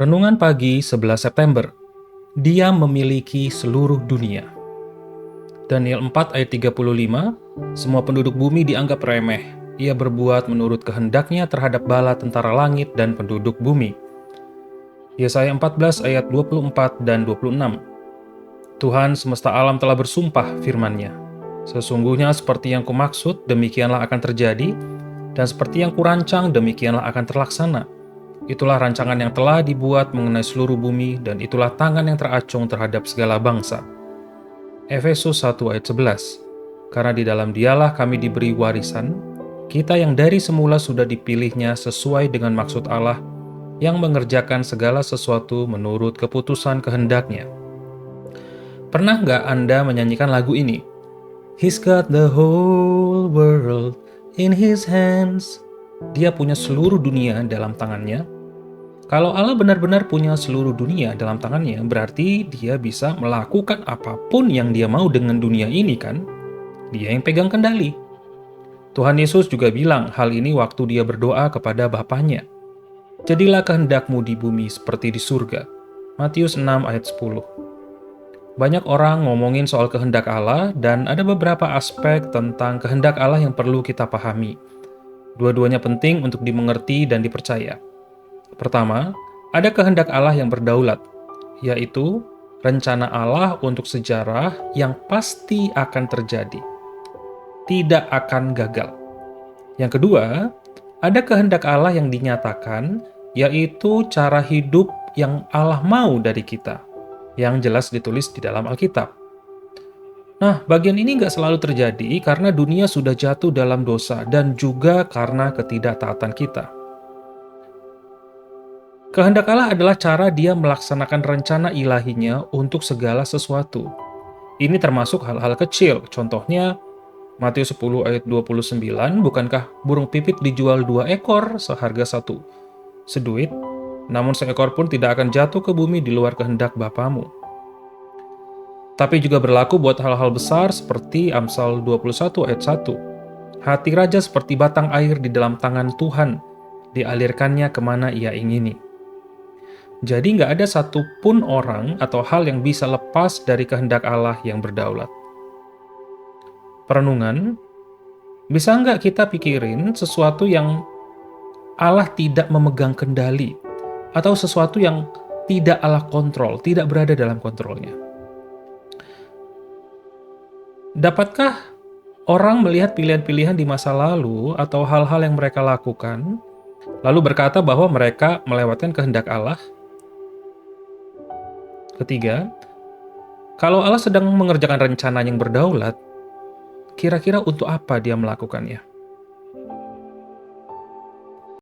Renungan pagi 11 September. Dia memiliki seluruh dunia. Daniel 4 ayat 35, semua penduduk bumi dianggap remeh. Ia berbuat menurut kehendaknya terhadap bala tentara langit dan penduduk bumi. Yesaya 14 ayat 24 dan 26. Tuhan semesta alam telah bersumpah firman-Nya. Sesungguhnya seperti yang kumaksud, demikianlah akan terjadi, dan seperti yang kurancang, demikianlah akan terlaksana. Itulah rancangan yang telah dibuat mengenai seluruh bumi, dan itulah tangan yang teracung terhadap segala bangsa. Efesus 1 ayat 11. Karena di dalam Dialah kami diberi warisan, kita yang dari semula sudah dipilihnya sesuai dengan maksud Allah, yang mengerjakan segala sesuatu menurut keputusan kehendaknya. Pernah nggak Anda menyanyikan lagu ini? He's got the whole world in his hands. Dia punya seluruh dunia dalam tangannya. Kalau Allah benar-benar punya seluruh dunia dalam tangannya, berarti dia bisa melakukan apapun yang dia mau dengan dunia ini kan? Dia yang pegang kendali. Tuhan Yesus juga bilang hal ini waktu dia berdoa kepada Bapanya. Jadilah kehendakmu di bumi seperti di surga. Matius 6 ayat 10. Banyak orang ngomongin soal kehendak Allah dan ada beberapa aspek tentang kehendak Allah yang perlu kita pahami. Dua-duanya penting untuk dimengerti dan dipercaya. Pertama, ada kehendak Allah yang berdaulat, yaitu rencana Allah untuk sejarah yang pasti akan terjadi, tidak akan gagal. Yang kedua, ada kehendak Allah yang dinyatakan, yaitu cara hidup yang Allah mau dari kita, yang jelas ditulis di dalam Alkitab. Nah, bagian ini nggak selalu terjadi karena dunia sudah jatuh dalam dosa dan juga karena ketidaktaatan kita. Kehendak Allah adalah cara Dia melaksanakan rencana ilahinya untuk segala sesuatu. Ini termasuk hal-hal kecil, contohnya Matius 10 ayat 29, bukankah burung pipit dijual 2 ekor seharga 1 seduit, namun seekor pun tidak akan jatuh ke bumi di luar kehendak Bapamu. Tapi juga berlaku buat hal-hal besar seperti Amsal 21 ayat 1. Hati raja seperti batang air di dalam tangan Tuhan, dialirkannya kemana ia ingini. Jadi nggak ada satupun orang atau hal yang bisa lepas dari kehendak Allah yang berdaulat. Perenungan, bisa nggak kita pikirin sesuatu yang Allah tidak memegang kendali, atau sesuatu yang tidak Allah kontrol, tidak berada dalam kontrolnya? Dapatkah orang melihat pilihan-pilihan di masa lalu atau hal-hal yang mereka lakukan, lalu berkata bahwa mereka melewatkan kehendak Allah? Ketiga, kalau Allah sedang mengerjakan rencana yang berdaulat, kira-kira untuk apa Dia melakukannya?